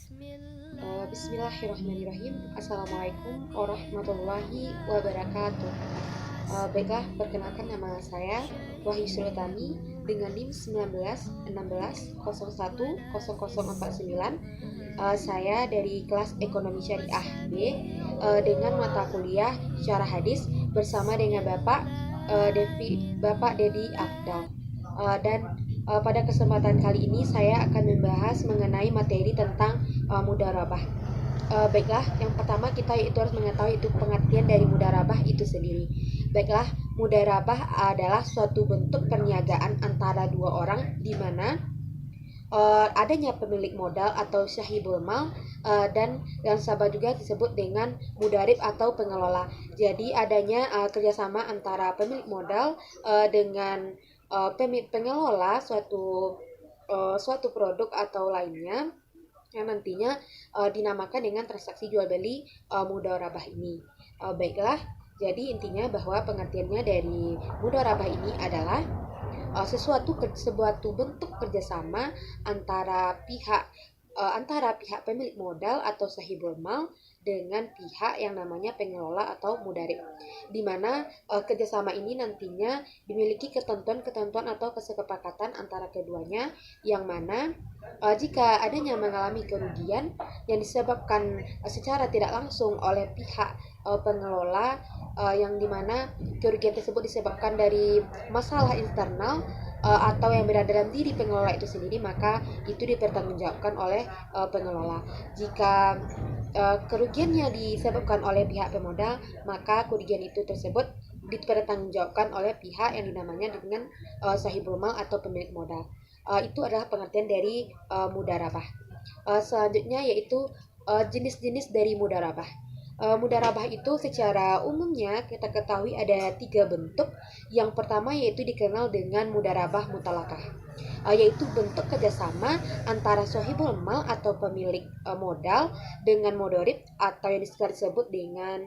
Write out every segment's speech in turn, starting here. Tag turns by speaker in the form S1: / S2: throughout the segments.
S1: Bismillahirrahmanirrahim. Assalamualaikum warahmatullahi wabarakatuh. Baiklah, perkenalkan nama saya Wahyu Sultani dengan NIM 19 01 0049. Saya dari kelas Ekonomi Syariah B dengan mata kuliah Syarah Hadis bersama dengan Bapak Dedi Afdal. Pada kesempatan kali ini saya akan membahas mengenai materi tentang mudharabah. Baiklah, yang pertama kita yaitu harus mengetahui itu pengertian dari mudharabah itu sendiri. Baiklah, mudharabah adalah suatu bentuk perniagaan antara dua orang di mana adanya pemilik modal atau sahibul mal dan yang sahabat juga disebut dengan mudarib atau pengelola. Jadi adanya kerjasama antara pemilik modal dengan pengelola suatu produk atau lainnya yang nantinya dinamakan dengan transaksi jual beli mudharabah ini. Baiklah, jadi intinya bahwa pengertiannya dari mudharabah ini adalah suatu bentuk kerjasama antara pihak pemilik modal atau sahibul mal dengan pihak yang namanya pengelola atau mudarib, di mana kerjasama ini nantinya dimiliki ketentuan-ketentuan atau kesepakatan antara keduanya, yang mana jika adanya mengalami kerugian yang disebabkan secara tidak langsung oleh pihak pengelola, yang dimana kerugian tersebut disebabkan dari masalah internal atau yang berada dalam diri pengelola itu sendiri, maka itu dipertanggungjawabkan oleh pengelola. Jika kerugiannya disebabkan oleh pihak pemodal, maka kerugian itu tersebut dipertanggungjawabkan oleh pihak yang dinamanya dengan sahibul mal atau pemilik modal. Itu adalah pengertian dari mudharabah. Selanjutnya yaitu jenis-jenis dari mudharabah. Mudharabah itu secara umumnya kita ketahui ada 3 bentuk. Yang pertama yaitu dikenal dengan mudharabah mutalakah, yaitu bentuk kerjasama antara sohibul mal atau pemilik modal dengan mudharib atau yang disebut dengan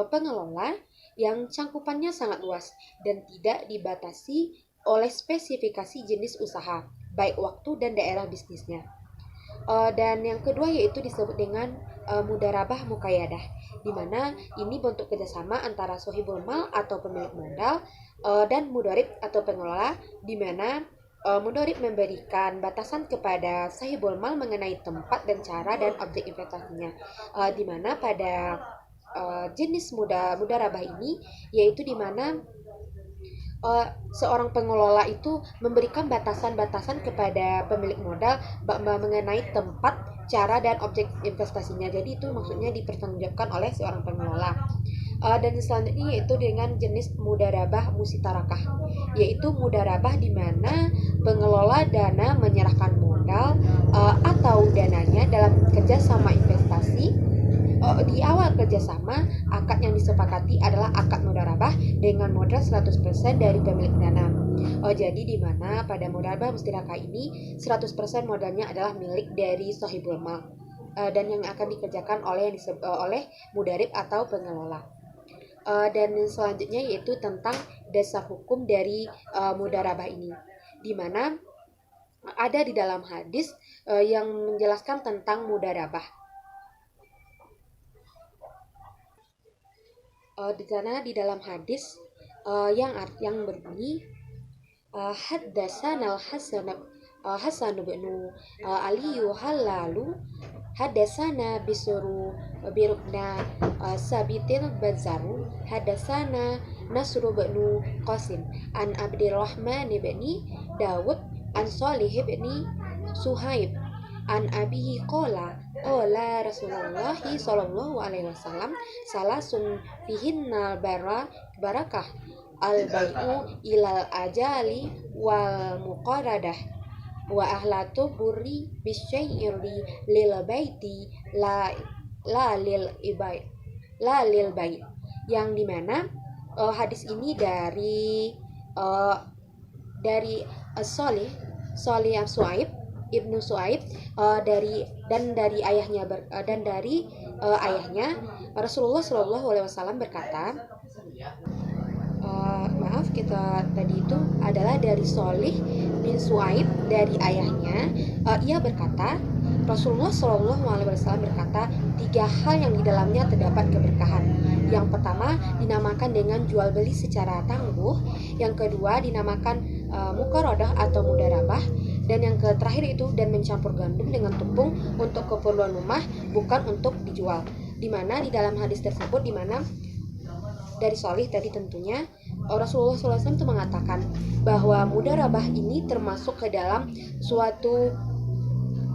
S1: pengelola, yang cangkupannya sangat luas dan tidak dibatasi oleh spesifikasi jenis usaha, baik waktu dan daerah bisnisnya. Dan yang kedua yaitu disebut dengan mudharabah muqayyadah, di mana ini bentuk kerjasama antara sohibul mal atau pemilik modal dan mudharib atau pengelola, di mana mudharib memberikan batasan kepada sahibul mal mengenai tempat dan cara dan objek investasinya, di mana pada jenis mudharabah ini yaitu di mana seorang pengelola itu memberikan batasan-batasan kepada pemilik modal mengenai tempat, cara, dan objek investasinya. Jadi itu maksudnya dipertanggungjawabkan oleh seorang pengelola. Dan selanjutnya yaitu dengan jenis mudharabah musitarakah, yaitu mudharabah di mana pengelola dana menyerahkan modal atau dananya dalam kerjasama investasi. Di awal kerjasama, akad yang disepakati adalah akad mudharabah dengan modal 100% dari pemilik dana. Jadi di mana pada mudharabah musyarakah ini 100% modalnya adalah milik dari sahibul mal dan yang akan dikerjakan oleh mudharib atau pengelola. Dan selanjutnya yaitu tentang dasar hukum dari mudharabah ini, di mana ada di dalam hadis yang menjelaskan tentang mudharabah. Di dalam hadis yang berbunyi haddatsana Hasan bin Ali halalu haddatsana bisru birubna sabitil bazaru haddatsana Nasru bin Qasim an Abdurrahman bin Dawud an Salih bin Suhaib an abihi qala Rasulullah sallallahu alaihi wasallam salasun fihinnal barakah al-bai'u ilal ajali wal muqaradah wa ahlatu burri bisyai'ri lil baiti la lil bait, yang dimana hadis ini dari Salih Suaib Ibnu Suaib dari ayahnya Rasulullah Shallallahu Alaihi Wasallam berkata, kita tadi itu adalah dari Salih bin Suaib dari ayahnya, ia berkata Rasulullah Shallallahu Alaihi Wasallam berkata, 3 hal yang di dalamnya terdapat keberkahan. Yang pertama dinamakan dengan jual beli secara tangguh, yang kedua dinamakan muqaradah atau mudarabah, dan yang terakhir itu dan mencampur gandum dengan tepung untuk keperluan rumah, bukan untuk dijual. Dimana di dalam hadis tersebut, dimana dari Sholih tadi tentunya Rasulullah SAW itu mengatakan bahwa mudarabah ini termasuk ke dalam suatu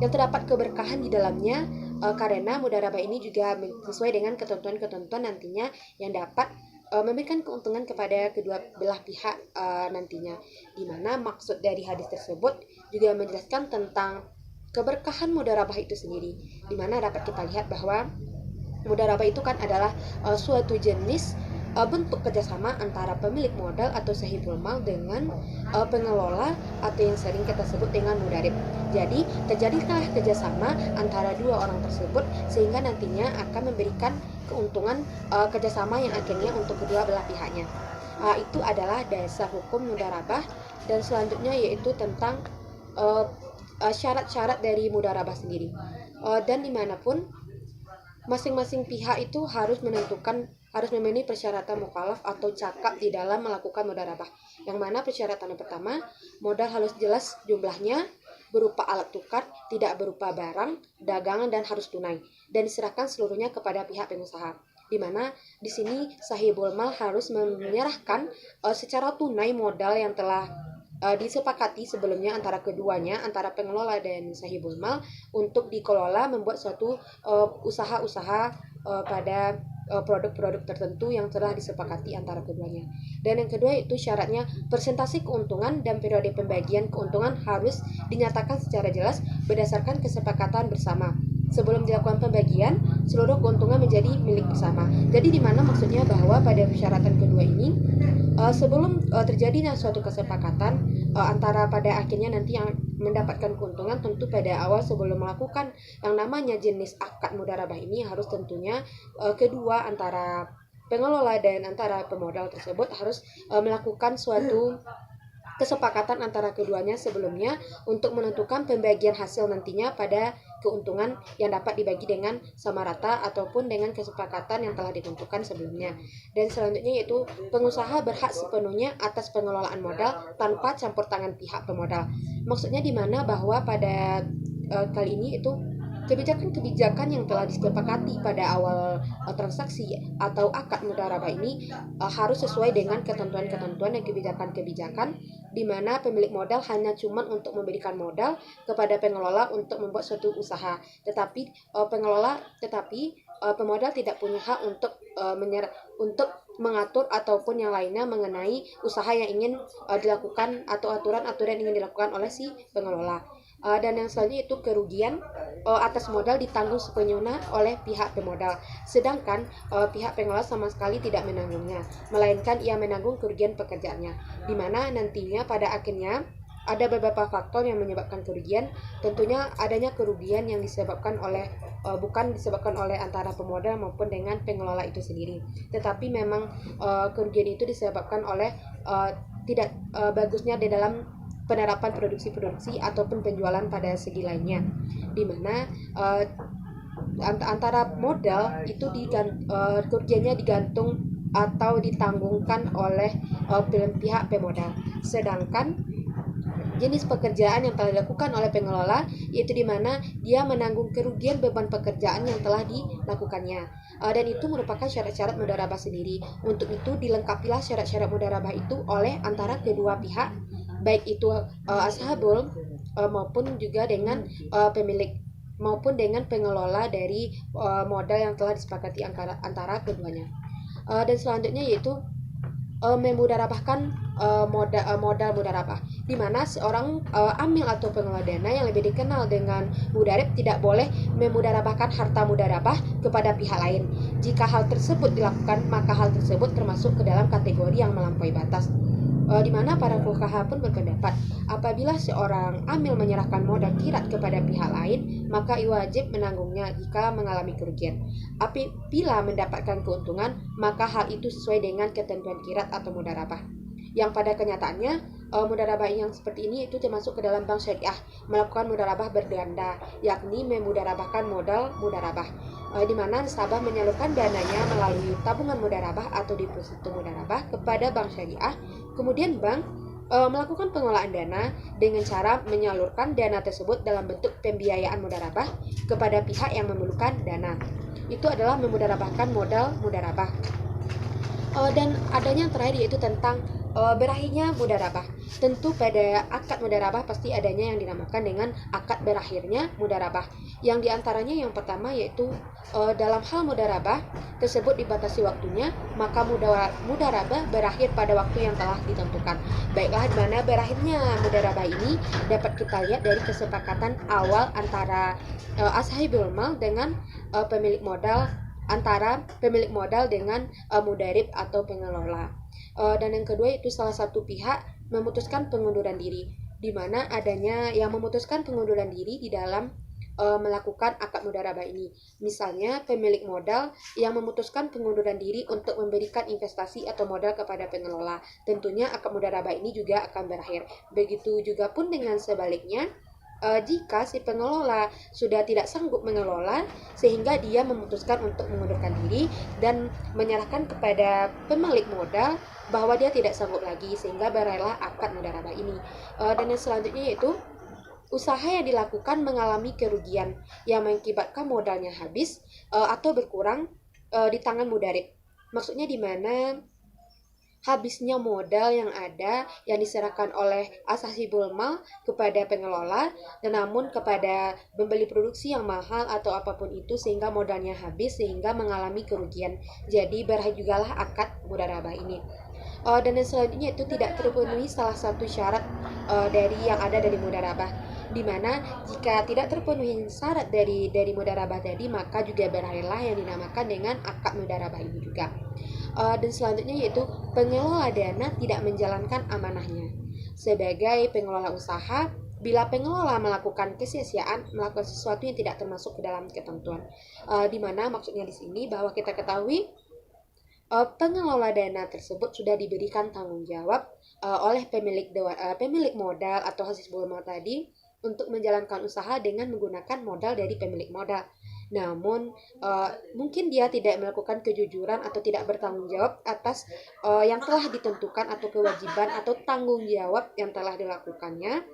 S1: yang terdapat keberkahan di dalamnya, karena mudarabah ini juga sesuai dengan ketentuan-ketentuan nantinya yang dapat memberikan keuntungan kepada kedua belah pihak nantinya. Dimana maksud dari hadis tersebut juga menjelaskan tentang keberkahan mudarabah itu sendiri, dimana dapat kita lihat bahwa mudarabah itu kan adalah suatu jenis bentuk kerjasama antara pemilik modal atau sahibul mal dengan pengelola atau yang sering kita sebut dengan mudarib. Jadi terjadilah kerjasama antara dua orang tersebut sehingga nantinya akan memberikan keuntungan kerjasama yang akhirnya untuk kedua belah pihaknya. Itu adalah dasar hukum mudarabah, dan selanjutnya yaitu tentang syarat-syarat dari mudarabah sendiri. Dan dimanapun masing-masing pihak itu harus memenuhi persyaratan mukallaf atau cakap di dalam melakukan mudarabah. Yang mana persyaratan yang pertama, modal harus jelas jumlahnya, berupa alat tukar, tidak berupa barang, dagangan, dan harus tunai, dan diserahkan seluruhnya kepada pihak pengusaha. Di mana di sini sahibul mal harus menyerahkan secara tunai modal yang telah disepakati sebelumnya antara keduanya, antara pengelola dan sahibul mal, untuk dikelola membuat suatu usaha-usaha pada produk-produk tertentu yang telah disepakati antara keduanya. Dan yang kedua itu syaratnya persentase keuntungan dan periode pembagian keuntungan harus dinyatakan secara jelas berdasarkan kesepakatan bersama. Sebelum dilakukan pembagian, seluruh keuntungan menjadi milik bersama. Jadi di mana maksudnya bahwa pada persyaratan kedua ini, sebelum terjadinya suatu kesepakatan antara pada akhirnya nanti yang mendapatkan keuntungan, tentu pada awal sebelum melakukan yang namanya jenis akad mudarabah ini harus tentunya kedua antara pengelola dan antara pemodal tersebut harus melakukan suatu kesepakatan antara keduanya sebelumnya untuk menentukan pembagian hasil nantinya pada keuntungan yang dapat dibagi dengan sama rata ataupun dengan kesepakatan yang telah ditentukan sebelumnya. Dan selanjutnya yaitu pengusaha berhak sepenuhnya atas pengelolaan modal tanpa campur tangan pihak pemodal. Maksudnya di mana bahwa pada kali ini itu kebijakan-kebijakan yang telah disepakati pada awal transaksi atau akad mudarabah ini harus sesuai dengan ketentuan-ketentuan dan kebijakan-kebijakan, di mana pemilik modal hanya cuma untuk memberikan modal kepada pengelola untuk membuat suatu usaha, tetapi pemodal tidak punya hak untuk mengatur ataupun yang lainnya mengenai usaha yang ingin dilakukan atau aturan-aturan yang ingin dilakukan oleh si pengelola. Dan yang selanjutnya itu kerugian atas modal ditanggung sepenuhnya oleh pihak pemodal, sedangkan pihak pengelola sama sekali tidak menanggungnya, melainkan ia menanggung kerugian pekerjaannya, di mana nantinya pada akhirnya ada beberapa faktor yang menyebabkan kerugian. Tentunya adanya kerugian yang disebabkan oleh bukan disebabkan oleh antara pemodal maupun dengan pengelola itu sendiri, tetapi memang kerugian itu disebabkan oleh tidak bagusnya di dalam penerapan produksi ataupun penjualan pada segi lainnya, di mana antara modal itu kerugiannya digantung atau ditanggungkan oleh pihak pemodal, sedangkan jenis pekerjaan yang telah dilakukan oleh pengelola yaitu di mana dia menanggung kerugian beban pekerjaan yang telah dilakukannya, dan itu merupakan syarat-syarat mudarabah sendiri. Untuk itu dilengkapilah syarat-syarat mudarabah itu oleh antara kedua pihak, baik itu ashabul maupun juga dengan pemilik maupun dengan pengelola dari modal yang telah disepakati antara keduanya. Dan selanjutnya yaitu memudarabahkan modal mudarabah, di mana seorang amil atau pengelola dana yang lebih dikenal dengan mudarib tidak boleh memudarabahkan harta mudarabah kepada pihak lain. Jika hal tersebut dilakukan, maka hal tersebut termasuk ke dalam kategori yang melampaui batas. Di mana para fuqaha pun berpendapat apabila seorang amil menyerahkan modal kirat kepada pihak lain, maka ia wajib menanggungnya jika mengalami kerugian. Apabila mendapatkan keuntungan, maka hal itu sesuai dengan ketentuan kirat atau mudarabah, yang pada kenyataannya Mudharabah yang seperti ini itu termasuk ke dalam bank syariah melakukan mudharabah berganda, yakni memudharabahkan modal mudharabah, di mana nasabah menyalurkan dananya melalui tabungan mudharabah atau deposito mudharabah kepada bank syariah. Kemudian bank melakukan pengelolaan dana dengan cara menyalurkan dana tersebut dalam bentuk pembiayaan mudharabah kepada pihak yang memerlukan dana. Itu adalah memudharabahkan modal mudharabah. Dan adanya yang terakhir yaitu tentang berakhirnya mudharabah. Tentu pada akad mudharabah pasti adanya yang dinamakan dengan akad berakhirnya mudharabah. Yang diantaranya yang pertama yaitu dalam hal mudharabah tersebut dibatasi waktunya, maka mudharabah berakhir pada waktu yang telah ditentukan. Baiklah, di mana berakhirnya mudharabah ini dapat kita lihat dari kesepakatan awal antara ashabul mal dengan pemilik modal, antara pemilik modal dengan mudarib atau pengelola. Dan yang kedua itu salah satu pihak memutuskan pengunduran diri, di mana adanya yang memutuskan pengunduran diri di dalam melakukan akad mudharabah ini. Misalnya pemilik modal yang memutuskan pengunduran diri untuk memberikan investasi atau modal kepada pengelola. Tentunya akad mudharabah ini juga akan berakhir. Begitu juga pun dengan sebaliknya, jika si pengelola sudah tidak sanggup mengelola sehingga dia memutuskan untuk mengundurkan diri dan menyerahkan kepada pemilik modal bahwa dia tidak sanggup lagi, sehingga berakhirlah akad mudharabah ini. Dan yang selanjutnya yaitu usaha yang dilakukan mengalami kerugian yang mengakibatkan modalnya habis atau berkurang di tangan mudarib. Maksudnya di mana habisnya modal yang ada yang diserahkan oleh ashabul mal kepada pengelola, dan namun kepada pembeli produksi yang mahal atau apapun itu sehingga modalnya habis sehingga mengalami kerugian. Jadi berakhir jugalah akad mudharabah ini. Dan yang selanjutnya itu tidak terpenuhi salah satu syarat dari yang ada dari mudharabah, di mana jika tidak terpenuhi syarat dari mudharabah tadi, maka juga berakhirlah yang dinamakan dengan akad mudharabah ini juga. Dan selanjutnya yaitu pengelola dana tidak menjalankan amanahnya. Sebagai pengelola usaha, bila pengelola melakukan kesia-siaan, melakukan sesuatu yang tidak termasuk ke dalam ketentuan, di mana maksudnya di sini bahwa kita ketahui pengelola dana tersebut sudah diberikan tanggung jawab oleh pemilik modal atau hasibul mal tadi untuk menjalankan usaha dengan menggunakan modal dari pemilik modal. Namun mungkin dia tidak melakukan kejujuran atau tidak bertanggung jawab atas yang telah ditentukan atau kewajiban atau tanggung jawab yang telah dilakukannya,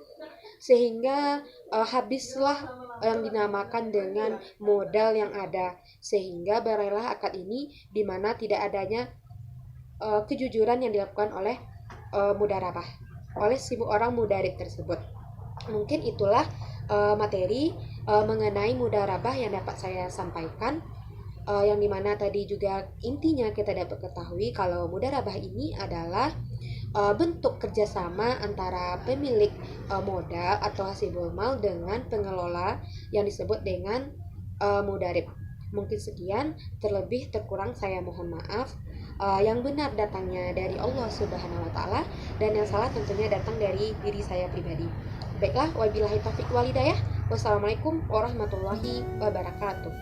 S1: sehingga habislah yang dinamakan dengan modal yang ada, sehingga berakhirlah akad ini di mana tidak adanya kejujuran yang dilakukan oleh mudharabah oleh si orang mudarib tersebut. Mungkin itulah materi mengenai mudharabah yang dapat saya sampaikan, yang dimana tadi juga intinya kita dapat ketahui kalau mudharabah ini adalah bentuk kerjasama antara pemilik modal atau hasibul mal dengan pengelola yang disebut dengan mudarib. Mungkin sekian, terlebih terkurang saya mohon maaf. Yang benar datangnya dari Allah Subhanahu wa Ta'ala, dan yang salah tentunya datang dari diri saya pribadi. Baiklah, wabillahi taufiq wal hidayah. Wassalamualaikum warahmatullahi wabarakatuh.